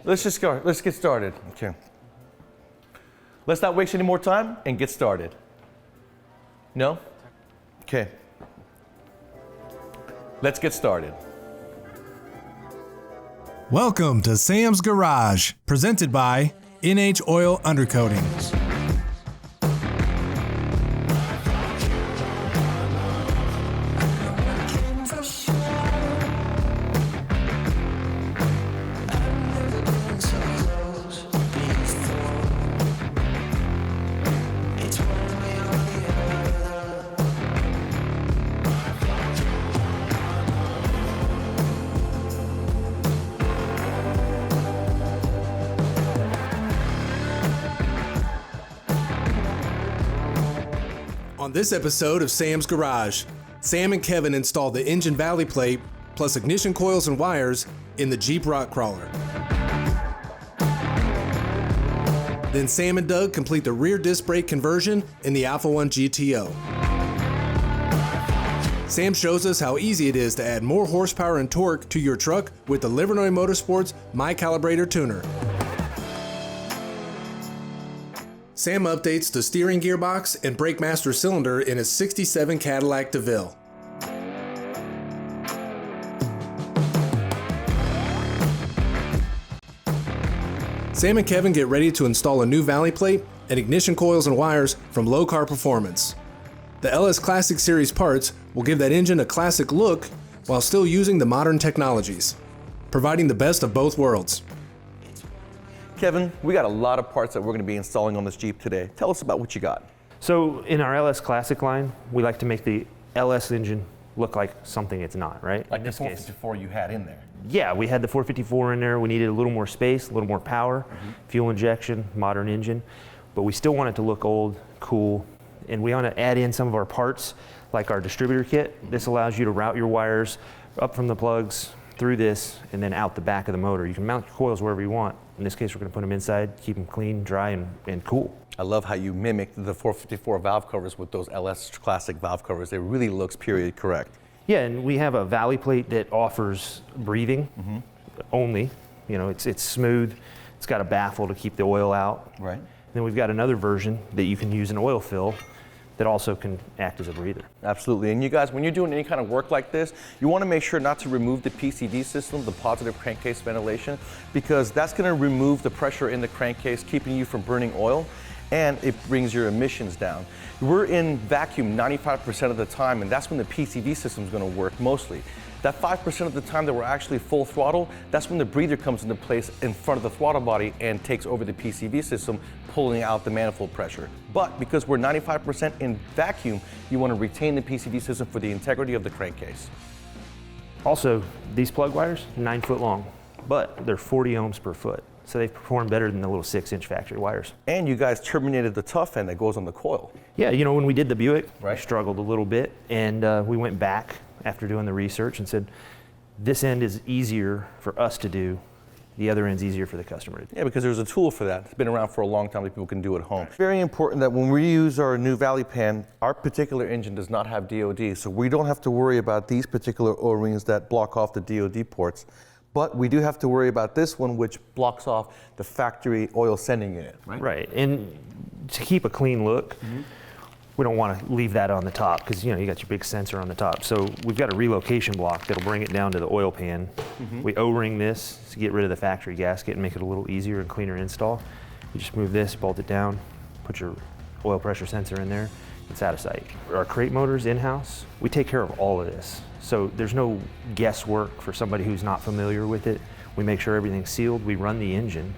let's get started. Okay. Let's not waste any more time and get started. No? Okay. Let's get started. Welcome to Sam's Garage, presented by NH Oil Undercoatings. On this episode of Sam's Garage, Sam and Kevin installed the engine valley plate plus ignition coils and wires in the Jeep Rock Crawler. Then Sam and Doug complete the rear disc brake conversion in the Alpha One GTO. Sam shows us how easy it is to add more horsepower and torque to your truck with the Livernois Motorsports My Calibrator tuner. Sam updates the steering gearbox and brake master cylinder in his 67 Cadillac DeVille. Sam and Kevin get ready to install a new valley plate and ignition coils and wires from Low Car Performance. The LS Classic Series parts will give that engine a classic look while still using the modern technologies, providing the best of both worlds. Kevin, we got a lot of parts that we're going to be installing on this Jeep today. Tell us about what you got. So in our LS Classic line, we like to make the LS engine look like something it's not, right? Like the 454 you had in there. Yeah, we had the 454 in there. We needed a little more space, a little more power, fuel injection, modern engine, but we still want it to look old, cool, and we want to add in some of our parts, like our distributor kit. This allows you to route your wires up from the plugs, through this, and then out the back of the motor. You can mount your coils wherever you want. In this case, we're going to put them inside, keep them clean, dry, and cool. I love how you mimicked the 454 valve covers with those LS Classic valve covers. It really looks period correct. Yeah, and we have a valley plate that offers breathing only. You know, it's smooth. It's got a baffle to keep the oil out. Right. Then we've got another version that you can use an oil fill that also can act as a breather. Absolutely, and you guys, when you're doing any kind of work like this, you want to make sure not to remove the PCV system, the positive crankcase ventilation, because that's going to remove the pressure in the crankcase, keeping you from burning oil, and it brings your emissions down. We're in vacuum 95% of the time, and that's when the PCV system is going to work mostly. That 5% of the time that we're actually full throttle, that's when the breather comes into place in front of the throttle body and takes over the PCV system, pulling out the manifold pressure. But because we're 95% in vacuum, you want to retain the PCV system for the integrity of the crankcase. Also, these plug wires, 9 foot long, but they're 40 ohms per foot. So they perform better than the little 6-inch factory wires. And you guys terminated the tough end that goes on the coil. Yeah, you know, when we did the Buick, right, we struggled a little bit, and we went back after doing the research and said, this end is easier for us to do, the other end's easier for the customer to do. Yeah, because there's a tool for that. It's been around for a long time that people can do at home. It's very important that when we use our new valley pan, our particular engine does not have DOD, so we don't have to worry about these particular O-rings that block off the DOD ports. But we do have to worry about this one, which blocks off the factory oil sending unit, right? Right, and to keep a clean look, we don't want to leave that on the top because, you know, you got your big sensor on the top. So we've got a relocation block that'll bring it down to the oil pan. We O-ring this to get rid of the factory gasket and make it a little easier and cleaner install. You just move this, bolt it down, put your oil pressure sensor in there, it's out of sight. Our crate motors in-house, we take care of all of this. So there's no guesswork for somebody who's not familiar with it. We make sure everything's sealed. We run the engine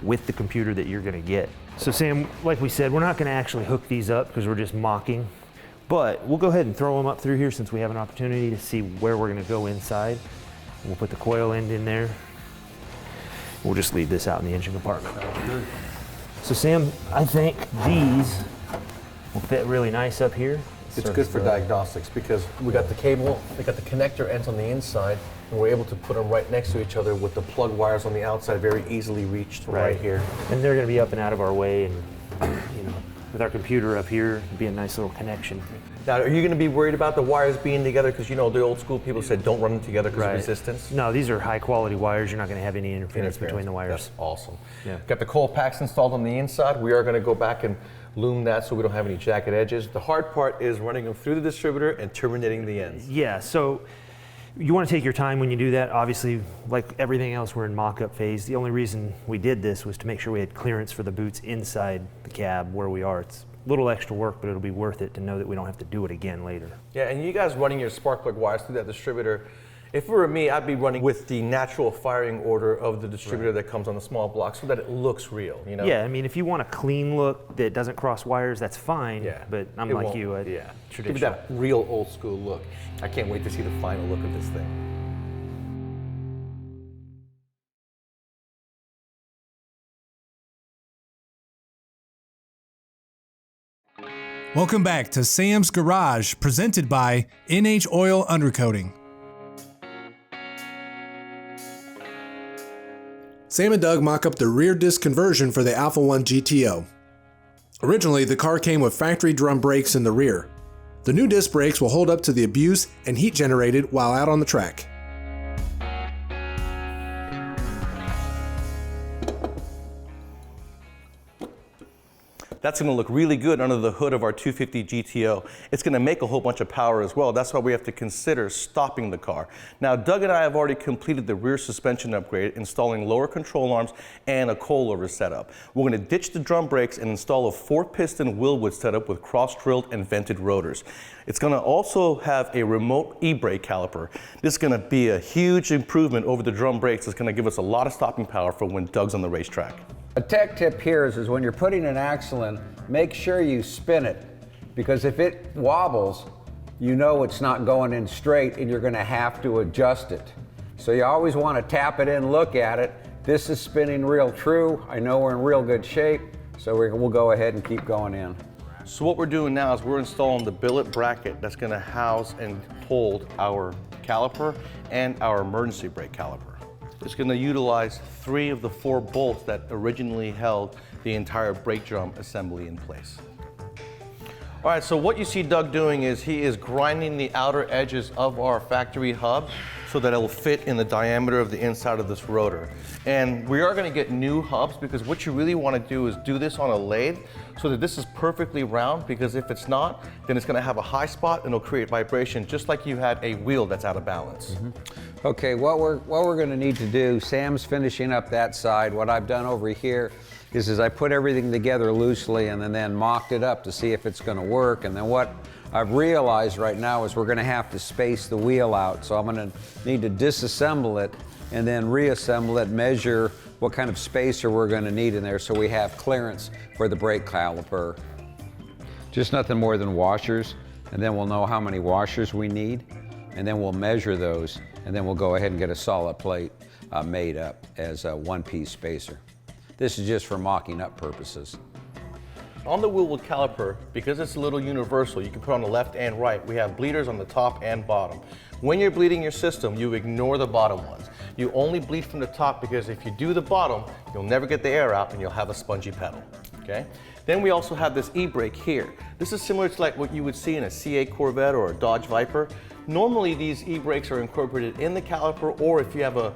with the computer that you're going to get. So Sam, like we said, we're not going to actually hook these up because we're just mocking, but we'll go ahead and throw them up through here since we have an opportunity to see where we're going to go inside. We'll put the coil end in there. We'll just leave this out in the engine compartment. So Sam, I think these will fit really nice up here. It's good for diagnostics because we got the cable, we got the connector ends on the inside, and we're able to put them right next to each other with the plug wires on the outside very easily reached right here. And they're going to be up and out of our way, and you know, with our computer up here, it'd be a nice little connection. Now, are you going to be worried about the wires being together? Because you know the old school people said don't run them together because of resistance. No, these are high quality wires. You're not going to have any interference between the wires. That's awesome. Yeah. Got the coil packs installed on the inside. We are going to go back and loom that so we don't have any jagged edges. The hard part is running them through the distributor and terminating the ends. Yeah, so you want to take your time when you do that. Obviously, like everything else, we're in mock-up phase. The only reason we did this was to make sure we had clearance for the boots inside the cab where we are. It's a little extra work, but it'll be worth it to know that we don't have to do it again later. Yeah, and you guys running your spark plug wires through that distributor, if it were me, I'd be running with the natural firing order of the distributor that comes on the small block so that it looks real, you know? Yeah, I mean, if you want a clean look that doesn't cross wires, that's fine. Yeah, but I'm like you, traditional. Give it that real old school look. I can't wait to see the final look of this thing. Welcome back to Sam's Garage, presented by NH Oil Undercoating. Sam and Doug mock up the rear disc conversion for the Alpha One GTO. Originally, the car came with factory drum brakes in the rear. The new disc brakes will hold up to the abuse and heat generated while out on the track. That's going to look really good under the hood of our 250 GTO. It's going to make a whole bunch of power as well. That's why we have to consider stopping the car. Now, Doug and I have already completed the rear suspension upgrade, installing lower control arms and a coilover setup. We're going to ditch the drum brakes and install a 4-piston Willwood setup with cross-drilled and vented rotors. It's going to also have a remote e-brake caliper. This is going to be a huge improvement over the drum brakes. It's going to give us a lot of stopping power for when Doug's on the racetrack. A tech tip here is when you're putting an axle in, make sure you spin it, because if it wobbles, you know it's not going in straight and you're going to have to adjust it. So you always want to tap it in, look at it. This is spinning real true. I know we're in real good shape, so we'll go ahead and keep going in. So what we're doing now is we're installing the billet bracket that's going to house and hold our caliper and our emergency brake caliper. It's going to utilize 3 of the 4 bolts that originally held the entire brake drum assembly in place. All right, so what you see Doug doing is he is grinding the outer edges of our factory hub so that it will fit in the diameter of the inside of this rotor. And we are going to get new hubs because what you really want to do is do this on a lathe so that this is perfectly round, because if it's not, then it's going to have a high spot and it'll create vibration just like you had a wheel that's out of balance. Okay, what we're going to need to do, Sam's finishing up that side. What I've done over here is I put everything together loosely and then mocked it up to see if it's going to work. And then what I've realized right now is we're going to have to space the wheel out. So I'm going to need to disassemble it and then reassemble it, measure what kind of spacer we're going to need in there so we have clearance for the brake caliper. Just nothing more than washers, and then we'll know how many washers we need, and then we'll measure those, and then we'll go ahead and get a solid plate made up as a one-piece spacer. This is just for mocking up purposes. On the Willwood caliper, because it's a little universal, you can put on the left and right. We have bleeders on the top and bottom. When you're bleeding your system, you ignore the bottom ones. You only bleed from the top because if you do the bottom, you'll never get the air out and you'll have a spongy pedal, okay? Then we also have this e-brake here. This is similar to like what you would see in a C8 Corvette or a Dodge Viper. Normally these e-brakes are incorporated in the caliper, or if you have a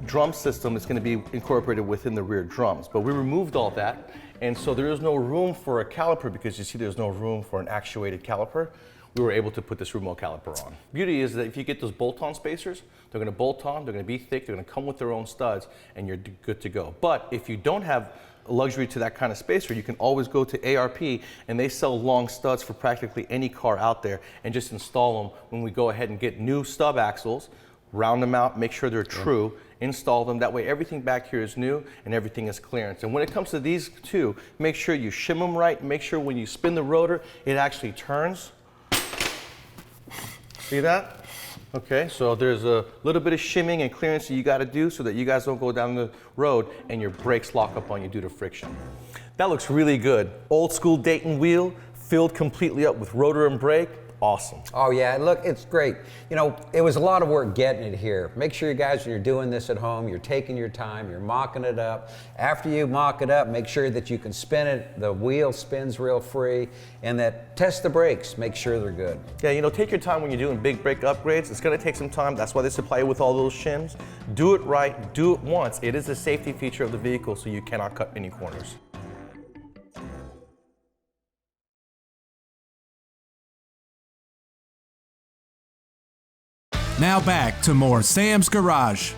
drum system, it's going to be incorporated within the rear drums. But we removed all that, and so there is no room for a caliper because you see there's no room for an actuated caliper. We were able to put this remote caliper on. Beauty is that if you get those bolt-on spacers, they're going to bolt on, they're going to be thick, they're going to come with their own studs, and you're good to go. But if you don't have luxury to that kind of spacer, you can always go to ARP, and they sell long studs for practically any car out there, and just install them when we go ahead and get new stub axles, round them out, make sure they're true, install them. That way everything back here is new and everything is clearance. And when it comes to these two, make sure you shim them right, make sure when you spin the rotor, it actually turns. See that? Okay, so there's a little bit of shimming and clearance that you got to do so that you guys don't go down the road and your brakes lock up on you due to friction. That looks really good. Old school Dayton wheel, filled completely up with rotor and brake. awesome. Oh yeah, look, it's great. You know, it was a lot of work getting it here. Make sure you guys, when you're doing this at home, you're taking your time, you're mocking it up. After you mock it up, make sure that you can spin it, the wheel spins real free, and that test the brakes, make sure they're good. Yeah, you know, take your time when you're doing big brake upgrades. It's gonna take some time. That's why they supply you with all those shims. Do it right, do it once. It is a safety feature of the vehicle, so you cannot cut any corners. Now back to more Sam's Garage.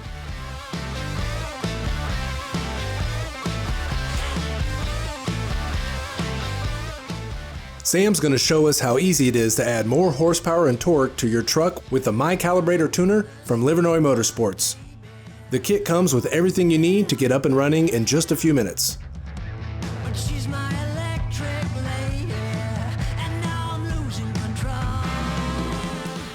Sam's going to show us how easy it is to add more horsepower and torque to your truck with the My Calibrator tuner from Livernois Motorsports. The kit comes with everything you need to get up and running in just a few minutes. But she's my electric lady, and now I'm losing control.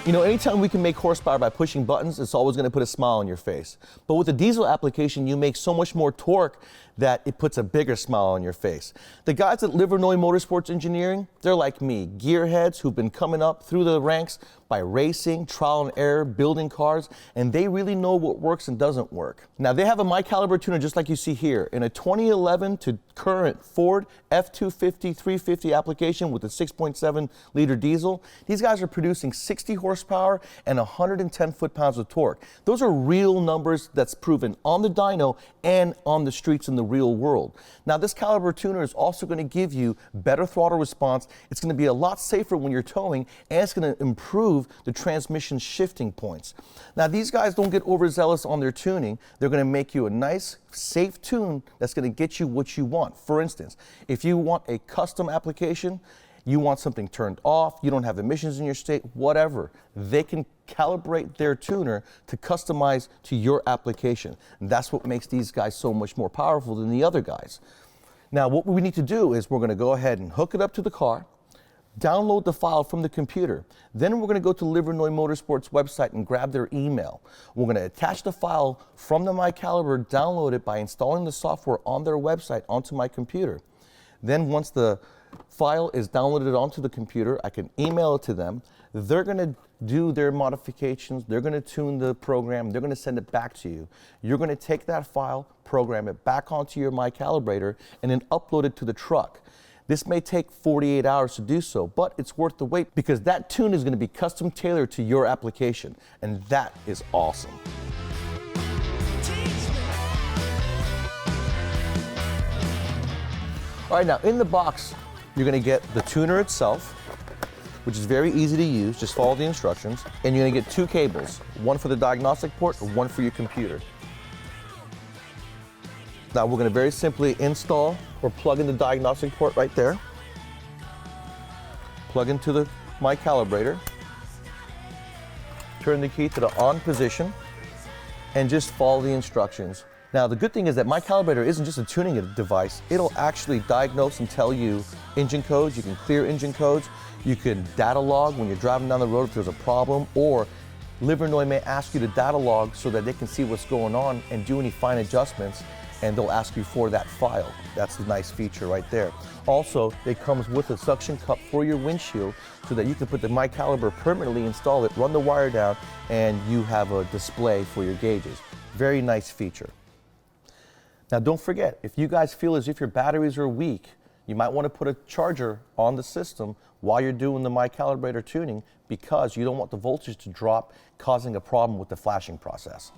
You know, anytime we can make horsepower by pushing buttons, it's always gonna put a smile on your face. But with the diesel application, you make so much more torque that it puts a bigger smile on your face. The guys at Livernois Motorsports Engineering, they're like me, gearheads who've been coming up through the ranks by racing, trial and error, building cars, and they really know what works and doesn't work. Now, they have a My Caliber tuner just like you see here. In a 2011 to current Ford F-250 350 application with a 6.7 liter diesel, these guys are producing 60 horsepower and 110 foot-pounds of torque. Those are real numbers that's proven on the dyno and on the streets in the real world. Now, this caliber tuner is also going to give you better throttle response. It's going to be a lot safer when you're towing, and it's going to improve the transmission shifting points. Now, these guys don't get overzealous on their tuning. They're going to make you a nice, safe tune that's going to get you what you want. For instance, if you want a custom application, you want something turned off, you don't have emissions in your state, whatever, they can calibrate their tuner to customize to your application. And that's what makes these guys so much more powerful than the other guys. Now, what we need to do is we're going to go ahead and hook it up to the car, download the file from the computer. Then we're going to go to Livernois Motorsports website and grab their email. We're going to attach the file from the My Caliber, download it by installing the software on their website onto my computer. Then once the file is downloaded onto the computer, I can email it to them. They're going to do their modifications. They're going to tune the program. They're going to send it back to you. You're going to take that file, program it back onto your My Calibrator, and then upload it to the truck. This may take 48 hours to do so, but it's worth the wait because that tune is going to be custom tailored to your application, and that is awesome. All right, now in the box, you're going to get the tuner itself, which is very easy to use. Just follow the instructions. And you're going to get two cables, one for the diagnostic port and one for your computer. Now we're going to very simply install or plug in the diagnostic port right there. Plug into the My Calibrator. Turn the key to the on position and just follow the instructions. Now, the good thing is that My Calibrator isn't just a tuning device. It'll actually diagnose and tell you engine codes. You can clear engine codes. You can data log when you're driving down the road if there's a problem, or Livernois may ask you to data log so that they can see what's going on and do any fine adjustments, and they'll ask you for that file. That's the nice feature right there. Also, it comes with a suction cup for your windshield so that you can put the My Caliber permanently, install it, run the wire down, and you have a display for your gauges. Very nice feature. Now, don't forget, if you guys feel as if your batteries are weak, you might want to put a charger on the system while you're doing the My Calibrator tuning because you don't want the voltage to drop, causing a problem with the flashing process.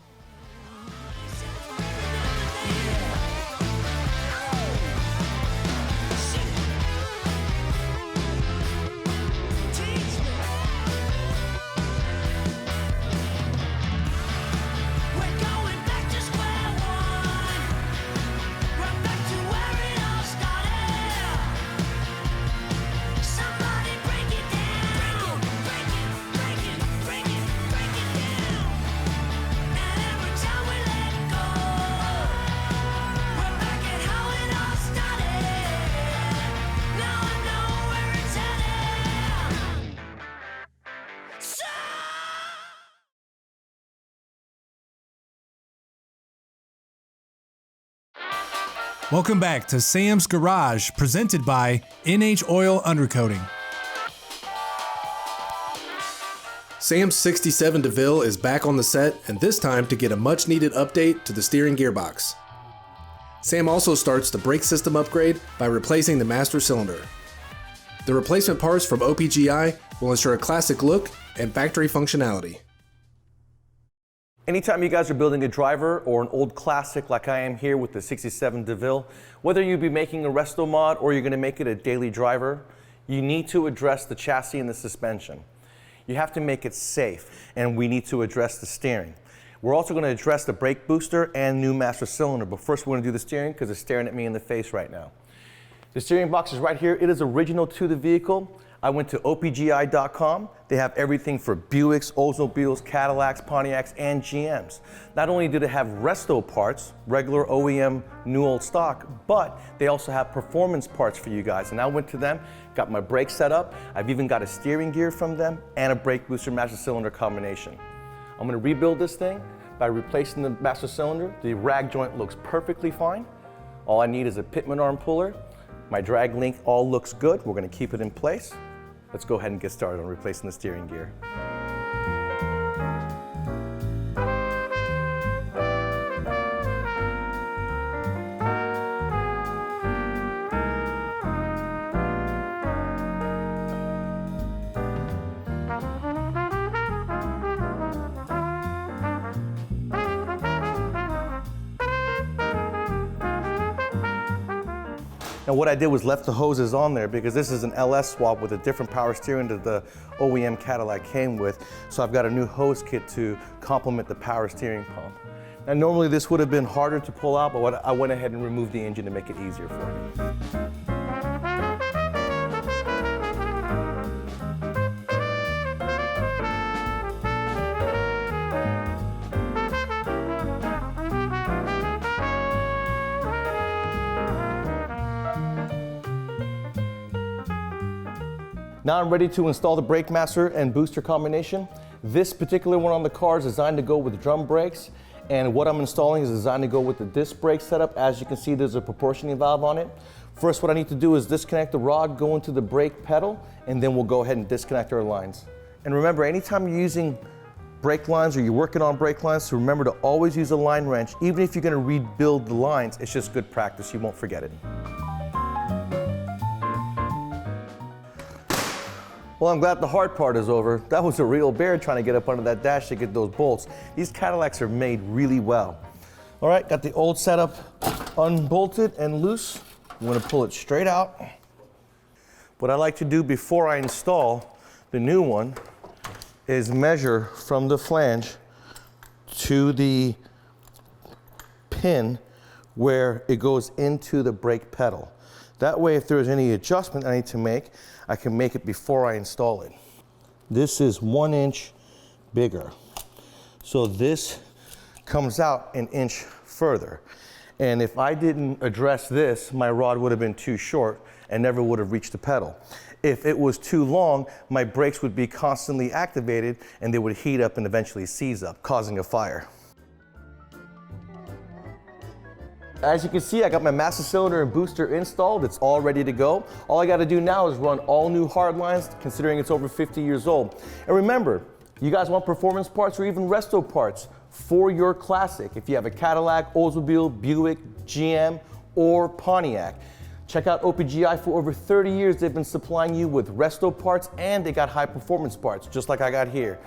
Welcome back to Sam's Garage, presented by NH Oil Undercoating. Sam's 67 DeVille is back on the set, and this time to get a much needed update to the steering gearbox. Sam also starts the brake system upgrade by replacing the master cylinder. The replacement parts from OPGI will ensure a classic look and factory functionality. Anytime you guys are building a driver or an old classic like I am here with the 67 DeVille, whether you be making a resto mod or you're going to make it a daily driver, you need to address the chassis and the suspension. You have to make it safe, and we need to address the steering. We're also going to address the brake booster and new master cylinder, but first we're going to do the steering because it's staring at me in the face right now. The steering box is right here. It is original to the vehicle. I went to opgi.com. They have everything for Buicks, Oldsmobiles, Cadillacs, Pontiacs, and GMs. Not only do they have resto parts, regular OEM new old stock, but they also have performance parts for you guys. And I went to them, got my brakes set up. I've even got a steering gear from them and a brake booster master cylinder combination. I'm gonna rebuild this thing by replacing the master cylinder. The rag joint looks perfectly fine. All I need is a pitman arm puller. My drag link all looks good. We're gonna keep it in place. Let's go ahead and get started on replacing the steering gear. And what I did was left the hoses on there because this is an LS swap with a different power steering that the OEM Cadillac came with. So I've got a new hose kit to complement the power steering pump. Now normally this would have been harder to pull out, but I went ahead and removed the engine to make it easier for me. Now I'm ready to install the brake master and booster combination. This particular one on the car is designed to go with drum brakes, and what I'm installing is designed to go with the disc brake setup. As you can see, there's a proportioning valve on it. First, what I need to do is disconnect the rod, go into the brake pedal, and then we'll go ahead and disconnect our lines. And remember, anytime you're using brake lines or you're working on brake lines, so remember to always use a line wrench. Even if you're gonna rebuild the lines, it's just good practice. You won't forget it. Well, I'm glad the hard part is over. That was a real bear trying to get up under that dash to get those bolts. These Cadillacs are made really well. All right, got the old setup unbolted and loose. I'm gonna pull it straight out. What I like to do before I install the new one is measure from the flange to the pin where it goes into the brake pedal. That way, if there's any adjustment I need to make, I can make it before I install it. This is 1 inch bigger. So this comes out an inch further. And if I didn't address this, my rod would have been too short and never would have reached the pedal. If it was too long, my brakes would be constantly activated and they would heat up and eventually seize up, causing a fire. As you can see, I got my master cylinder and booster installed. It's all ready to go. All I got to do now is run all new hard lines, considering it's over 50 years old. And remember, you guys want performance parts or even resto parts for your classic. If you have a Cadillac, Oldsmobile, Buick, GM, or Pontiac, check out OPGI. For over 30 years, they've been supplying you with resto parts, and they got high performance parts, just like I got here.